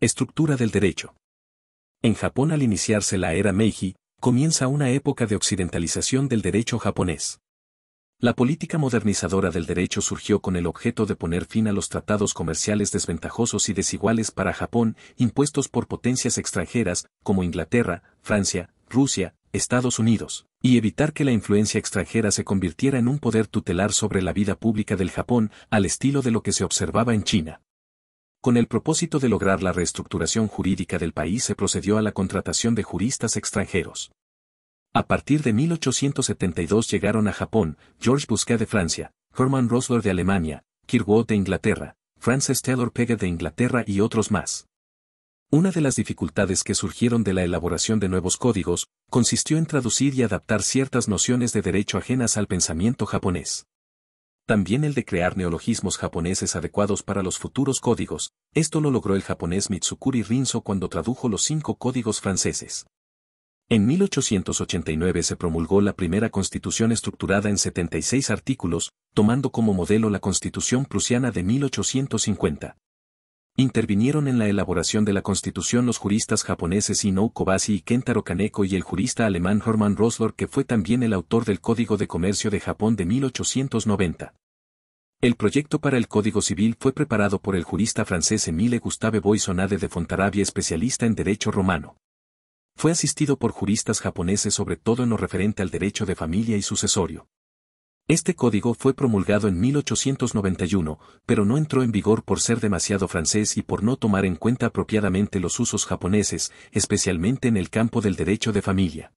Estructura del derecho. En Japón, al iniciarse la era Meiji, comienza una época de occidentalización del derecho japonés. La política modernizadora del derecho surgió con el objeto de poner fin a los tratados comerciales desventajosos y desiguales para Japón, impuestos por potencias extranjeras, como Inglaterra, Francia, Rusia, Estados Unidos, y evitar que la influencia extranjera se convirtiera en un poder tutelar sobre la vida pública del Japón, al estilo de lo que se observaba en China. Con el propósito de lograr la reestructuración jurídica del país, se procedió a la contratación de juristas extranjeros. A partir de 1872 llegaron a Japón George Busquet de Francia, Hermann Rosler de Alemania, Kirkwood de Inglaterra, Frances Taylor Paget de Inglaterra y otros más. Una de las dificultades que surgieron de la elaboración de nuevos códigos consistió en traducir y adaptar ciertas nociones de derecho ajenas al pensamiento japonés. También el de crear neologismos japoneses adecuados para los futuros códigos. Esto lo logró el japonés Mitsukuri Rinso cuando tradujo los 5 códigos franceses. En 1889 se promulgó la primera constitución estructurada en 76 artículos, tomando como modelo la Constitución prusiana de 1850. Intervinieron en la elaboración de la Constitución los juristas japoneses Inou Kobashi y Kentaro Kaneko y el jurista alemán Hermann Rosler, que fue también el autor del Código de Comercio de Japón de 1890. El proyecto para el Código Civil fue preparado por el jurista francés Émile Gustave Boissonade de Fontarabia, especialista en derecho romano. Fue asistido por juristas japoneses sobre todo en lo referente al derecho de familia y sucesorio. Este código fue promulgado en 1891, pero no entró en vigor por ser demasiado francés y por no tomar en cuenta apropiadamente los usos japoneses, especialmente en el campo del derecho de familia.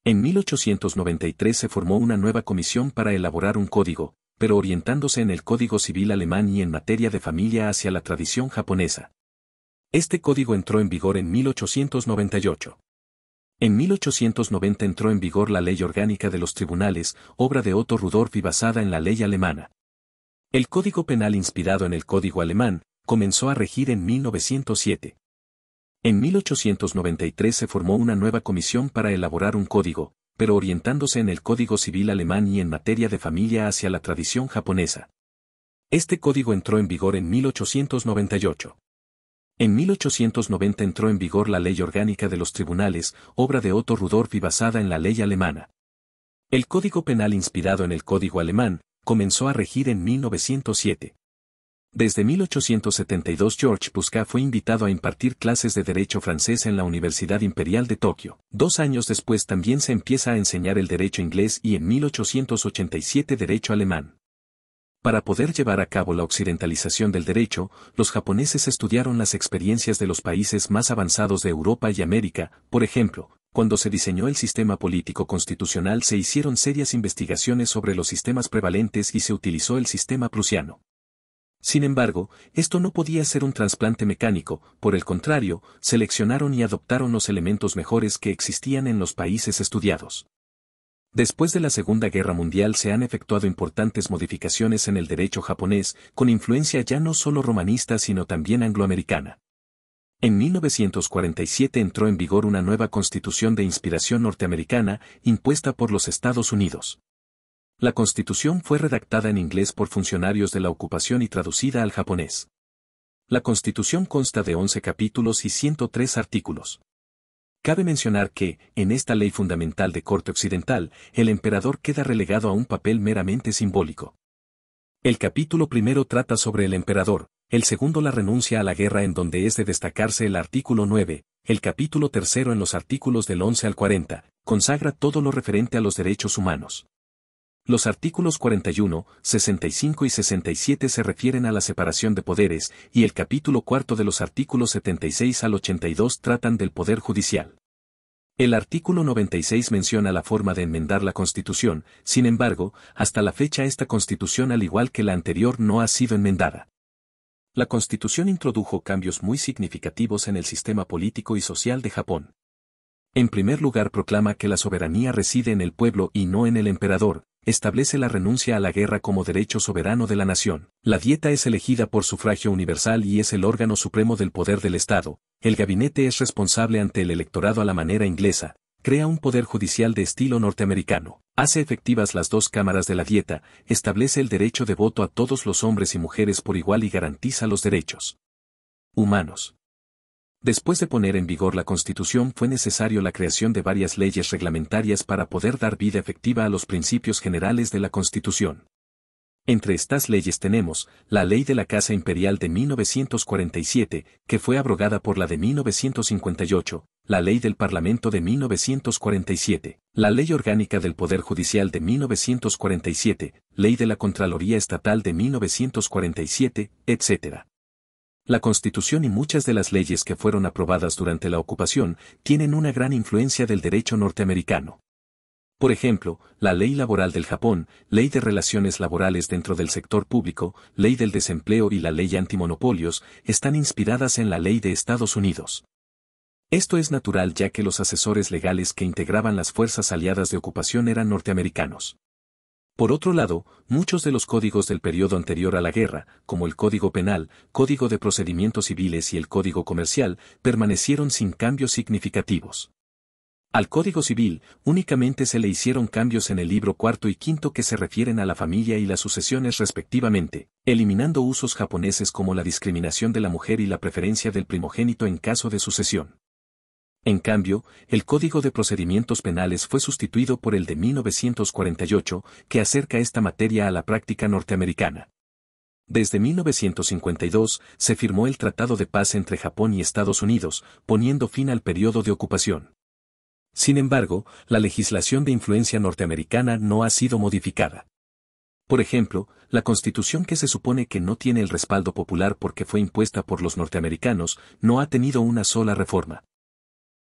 En 1893 se formó una nueva comisión para elaborar un código, pero orientándose en el Código Civil alemán y en materia de familia hacia la tradición japonesa. Este código entró en vigor en 1898. En 1890 entró en vigor la Ley Orgánica de los Tribunales, obra de Otto Rudolph y basada en la ley alemana. El Código Penal, inspirado en el Código alemán, comenzó a regir en 1907. En 1893 se formó una nueva comisión para elaborar un código, pero orientándose en el Código Civil alemán y en materia de familia hacia la tradición japonesa. Este código entró en vigor en 1898. En 1890 entró en vigor la Ley Orgánica de los Tribunales, obra de Otto Rudolph y basada en la ley alemana. El Código Penal, inspirado en el Código alemán, comenzó a regir en 1907. Desde 1872 George Busquet fue invitado a impartir clases de derecho francés en la Universidad Imperial de Tokio. 2 años después también se empieza a enseñar el derecho inglés y en 1887 derecho alemán. Para poder llevar a cabo la occidentalización del derecho, los japoneses estudiaron las experiencias de los países más avanzados de Europa y América. Por ejemplo, cuando se diseñó el sistema político constitucional se hicieron serias investigaciones sobre los sistemas prevalentes y se utilizó el sistema prusiano. Sin embargo, esto no podía ser un trasplante mecánico, por el contrario, seleccionaron y adoptaron los elementos mejores que existían en los países estudiados. Después de la Segunda Guerra Mundial se han efectuado importantes modificaciones en el derecho japonés, con influencia ya no solo romanista sino también angloamericana. En 1947 entró en vigor una nueva constitución de inspiración norteamericana, impuesta por los Estados Unidos. La constitución fue redactada en inglés por funcionarios de la ocupación y traducida al japonés. La constitución consta de 11 capítulos y 103 artículos. Cabe mencionar que, en esta ley fundamental de corte occidental, el emperador queda relegado a un papel meramente simbólico. El capítulo primero trata sobre el emperador, el segundo la renuncia a la guerra, en donde es de destacarse el artículo 9, el capítulo tercero en los artículos del 11 al 40, consagra todo lo referente a los derechos humanos. Los artículos 41, 65 y 67 se refieren a la separación de poderes, y el capítulo cuarto de los artículos 76 al 82 tratan del poder judicial. El artículo 96 menciona la forma de enmendar la Constitución, sin embargo, hasta la fecha esta Constitución, al igual que la anterior, no ha sido enmendada. La Constitución introdujo cambios muy significativos en el sistema político y social de Japón. En primer lugar, proclama que la soberanía reside en el pueblo y no en el emperador. Establece la renuncia a la guerra como derecho soberano de la nación. La dieta es elegida por sufragio universal y es el órgano supremo del poder del Estado. El gabinete es responsable ante el electorado a la manera inglesa. Crea un poder judicial de estilo norteamericano. Hace efectivas las 2 cámaras de la dieta. Establece el derecho de voto a todos los hombres y mujeres por igual y garantiza los derechos humanos. Después de poner en vigor la Constitución fue necesario la creación de varias leyes reglamentarias para poder dar vida efectiva a los principios generales de la Constitución. Entre estas leyes tenemos la Ley de la Casa Imperial de 1947, que fue abrogada por la de 1958, la Ley del Parlamento de 1947, la Ley Orgánica del Poder Judicial de 1947, Ley de la Contraloría Estatal de 1947, etc. La Constitución y muchas de las leyes que fueron aprobadas durante la ocupación tienen una gran influencia del derecho norteamericano. Por ejemplo, la Ley Laboral del Japón, Ley de Relaciones Laborales dentro del sector público, Ley del Desempleo y la Ley Antimonopolios, están inspiradas en la Ley de Estados Unidos. Esto es natural ya que los asesores legales que integraban las fuerzas aliadas de ocupación eran norteamericanos. Por otro lado, muchos de los códigos del periodo anterior a la guerra, como el Código Penal, Código de Procedimientos Civiles y el Código Comercial, permanecieron sin cambios significativos. Al Código Civil, únicamente se le hicieron cambios en el libro cuarto y quinto que se refieren a la familia y las sucesiones respectivamente, eliminando usos japoneses como la discriminación de la mujer y la preferencia del primogénito en caso de sucesión. En cambio, el Código de Procedimientos Penales fue sustituido por el de 1948, que acerca esta materia a la práctica norteamericana. Desde 1952 se firmó el Tratado de Paz entre Japón y Estados Unidos, poniendo fin al periodo de ocupación. Sin embargo, la legislación de influencia norteamericana no ha sido modificada. Por ejemplo, la Constitución, que se supone que no tiene el respaldo popular porque fue impuesta por los norteamericanos, no ha tenido una sola reforma.